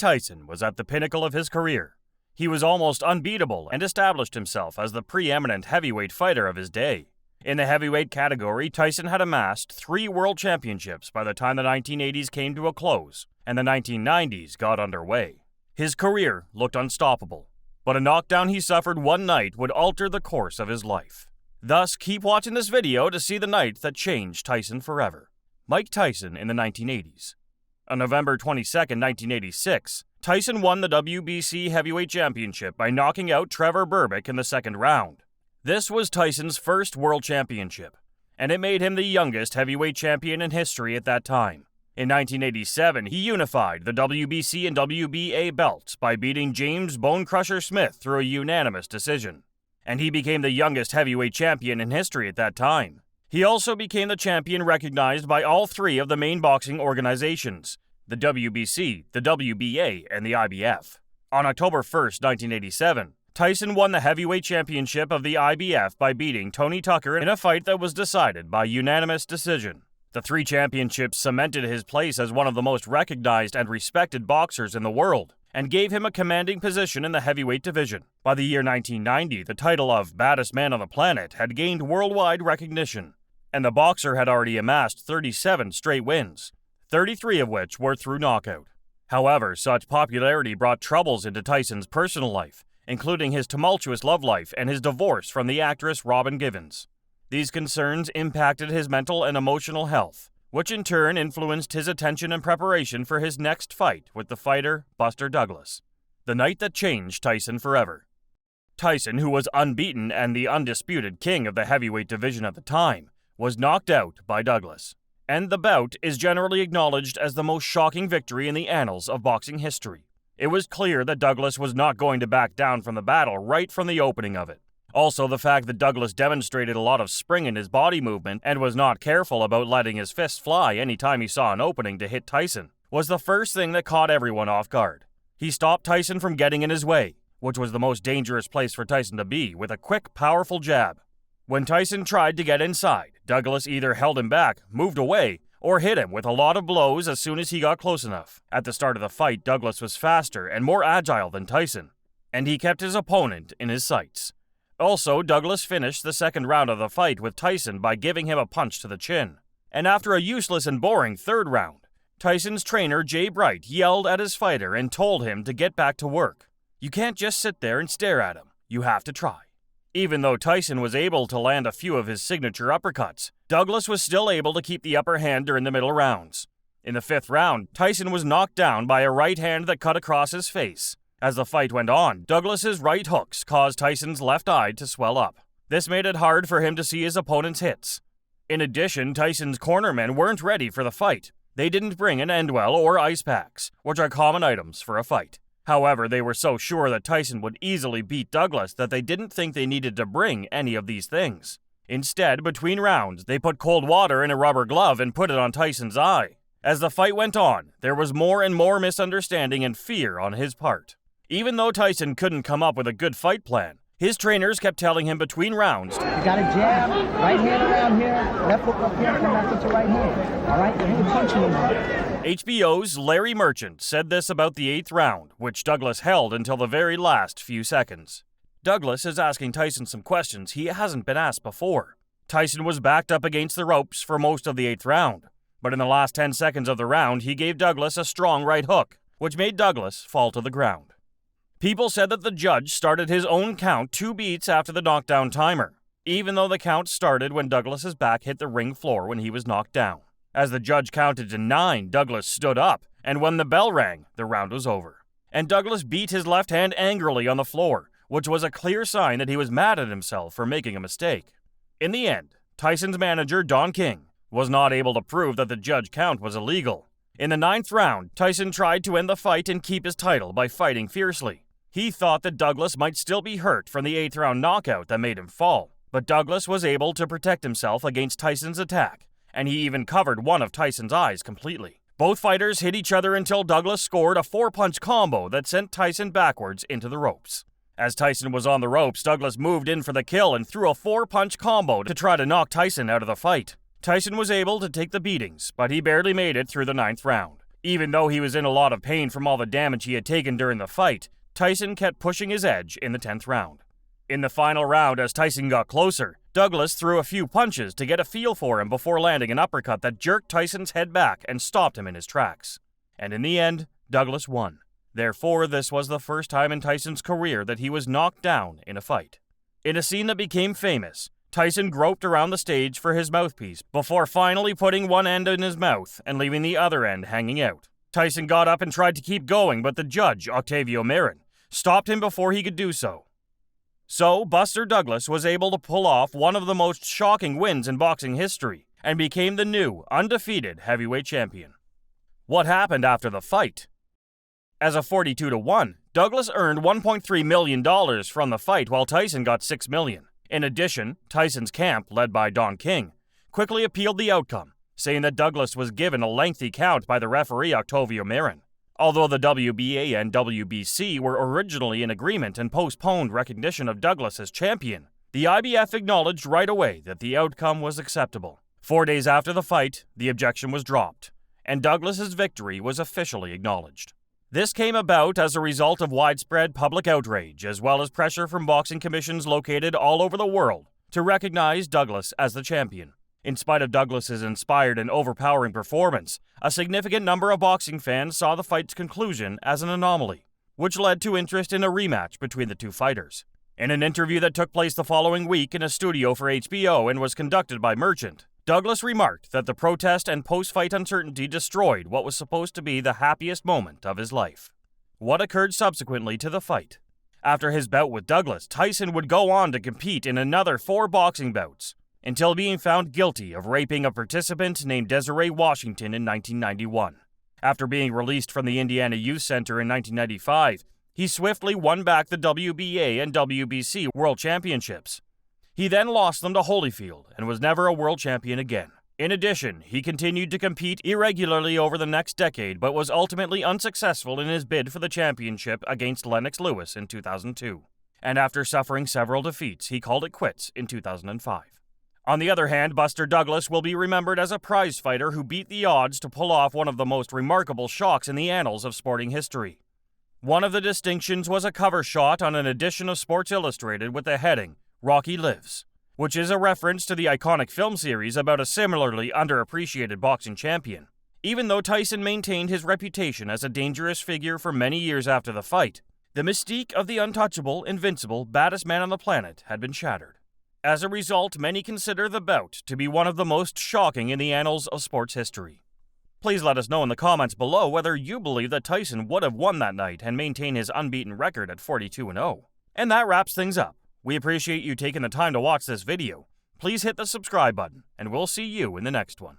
Tyson was at the pinnacle of his career. He was almost unbeatable and established himself as the preeminent heavyweight fighter of his day. In the heavyweight category, Tyson had amassed 3 world championships by the time the 1980s came to a close and the 1990s got underway. His career looked unstoppable, but a knockdown he suffered one night would alter the course of his life. Thus, keep watching this video to see the night that changed Tyson forever. Mike Tyson in the 1980s. On November 22, 1986, Tyson won the WBC Heavyweight Championship by knocking out Trevor Berbick in the second round. This was Tyson's first world championship, and it made him the youngest heavyweight champion in history at that time. In 1987, he unified the WBC and WBA belts by beating James Bone Crusher Smith through a unanimous decision, and he became the youngest heavyweight champion in history at that time. He also became the champion recognized by all 3 of the main boxing organizations, the WBC, the WBA, and the IBF. On October 1, 1987, Tyson won the heavyweight championship of the IBF by beating Tony Tucker in a fight that was decided by unanimous decision. The 3 championships cemented his place as one of the most recognized and respected boxers in the world, and gave him a commanding position in the heavyweight division. By the year 1990, the title of baddest man on the planet had gained worldwide recognition, and the boxer had already amassed 37 straight wins, 33 of which were through knockout. However, such popularity brought troubles into Tyson's personal life, including his tumultuous love life and his divorce from the actress Robin Givens. These concerns impacted his mental and emotional health, which in turn influenced his attention and preparation for his next fight with the fighter Buster Douglas. The night that changed Tyson forever. Tyson, who was unbeaten and the undisputed king of the heavyweight division at the time, was knocked out by Douglas, and the bout is generally acknowledged as the most shocking victory in the annals of boxing history. It was clear that Douglas was not going to back down from the battle right from the opening of it. Also, the fact that Douglas demonstrated a lot of spring in his body movement and was not careful about letting his fists fly anytime he saw an opening to hit Tyson was the first thing that caught everyone off guard. He stopped Tyson from getting in his way, which was the most dangerous place for Tyson to be, with a quick, powerful jab. When Tyson tried to get inside, Douglas either held him back, moved away, or hit him with a lot of blows as soon as he got close enough. At the start of the fight, Douglas was faster and more agile than Tyson, and he kept his opponent in his sights. Also, Douglas finished the second round of the fight with Tyson by giving him a punch to the chin. And after a useless and boring third round, Tyson's trainer Jay Bright yelled at his fighter and told him to get back to work. You can't just sit there and stare at him. You have to try. Even though Tyson was able to land a few of his signature uppercuts, Douglas was still able to keep the upper hand during the middle rounds. In the 5th round, Tyson was knocked down by a right hand that cut across his face. As the fight went on, Douglas's right hooks caused Tyson's left eye to swell up. This made it hard for him to see his opponent's hits. In addition, Tyson's cornermen weren't ready for the fight. They didn't bring an Endwell or ice packs, which are common items for a fight. However, they were so sure that Tyson would easily beat Douglas that they didn't think they needed to bring any of these things. Instead, between rounds, they put cold water in a rubber glove and put it on Tyson's eye. As the fight went on, there was more and more misunderstanding and fear on his part. Even though Tyson couldn't come up with a good fight plan, his trainers kept telling him between rounds, you got a jab, right hand around here, left hook up here, come back with your right hand. All right, you ain't punching him. HBO's Larry Merchant said this about the 8th round, which Douglas held until the very last few seconds. Douglas is asking Tyson some questions he hasn't been asked before. Tyson was backed up against the ropes for most of the 8th round, but in the last 10 seconds of the round, he gave Douglas a strong right hook, which made Douglas fall to the ground. People said that the judge started his own count 2 beats after the knockdown timer, even though the count started when Douglas's back hit the ring floor when he was knocked down. As the judge counted to 9, Douglas stood up, and when the bell rang, the round was over. And Douglas beat his left hand angrily on the floor, which was a clear sign that he was mad at himself for making a mistake. In the end, Tyson's manager, Don King, was not able to prove that the judge count was illegal. In the 9th round, Tyson tried to end the fight and keep his title by fighting fiercely. He thought that Douglas might still be hurt from the 8th round knockout that made him fall, but Douglas was able to protect himself against Tyson's attack, and he even covered one of Tyson's eyes completely. Both fighters hit each other until Douglas scored a 4-punch combo that sent Tyson backwards into the ropes. As Tyson was on the ropes, Douglas moved in for the kill and threw a 4-punch combo to try to knock Tyson out of the fight. Tyson was able to take the beatings, but he barely made it through the 9th round. Even though he was in a lot of pain from all the damage he had taken during the fight, Tyson kept pushing his edge in the 10th round. In the final round, as Tyson got closer, Douglas threw a few punches to get a feel for him before landing an uppercut that jerked Tyson's head back and stopped him in his tracks. And in the end, Douglas won. Therefore, this was the first time in Tyson's career that he was knocked down in a fight. In a scene that became famous, Tyson groped around the stage for his mouthpiece before finally putting one end in his mouth and leaving the other end hanging out. Tyson got up and tried to keep going, but the judge, Octavio Marin, stopped him before he could do so. So, Buster Douglas was able to pull off one of the most shocking wins in boxing history and became the new, undefeated heavyweight champion. What happened after the fight? As a 42-1, Douglas earned $1.3 million from the fight while Tyson got $6 million. In addition, Tyson's camp, led by Don King, quickly appealed the outcome, saying that Douglas was given a lengthy count by the referee Octavio Marin. Although the WBA and WBC were originally in agreement and postponed recognition of Douglas as champion, the IBF acknowledged right away that the outcome was acceptable. 4 days after the fight, the objection was dropped, and Douglas's victory was officially acknowledged. This came about as a result of widespread public outrage, as well as pressure from boxing commissions located all over the world to recognize Douglas as the champion. In spite of Douglas's inspired and overpowering performance, a significant number of boxing fans saw the fight's conclusion as an anomaly, which led to interest in a rematch between the two fighters. In an interview that took place the following week in a studio for HBO and was conducted by Merchant, Douglas remarked that the protest and post-fight uncertainty destroyed what was supposed to be the happiest moment of his life. What occurred subsequently to the fight? After his bout with Douglas, Tyson would go on to compete in another 4 boxing bouts, until being found guilty of raping a participant named Desiree Washington in 1991. After being released from the Indiana Youth Center in 1995, he swiftly won back the WBA and WBC World Championships. He then lost them to Holyfield and was never a world champion again. In addition, he continued to compete irregularly over the next decade, but was ultimately unsuccessful in his bid for the championship against Lennox Lewis in 2002. And after suffering several defeats, he called it quits in 2005. On the other hand, Buster Douglas will be remembered as a prize fighter who beat the odds to pull off one of the most remarkable shocks in the annals of sporting history. One of the distinctions was a cover shot on an edition of Sports Illustrated with the heading, Rocky Lives, which is a reference to the iconic film series about a similarly underappreciated boxing champion. Even though Tyson maintained his reputation as a dangerous figure for many years after the fight, the mystique of the untouchable, invincible, baddest man on the planet had been shattered. As a result, many consider the bout to be one of the most shocking in the annals of sports history. Please let us know in the comments below whether you believe that Tyson would have won that night and maintained his unbeaten record at 42-0. And that wraps things up. We appreciate you taking the time to watch this video. Please hit the subscribe button, and we'll see you in the next one.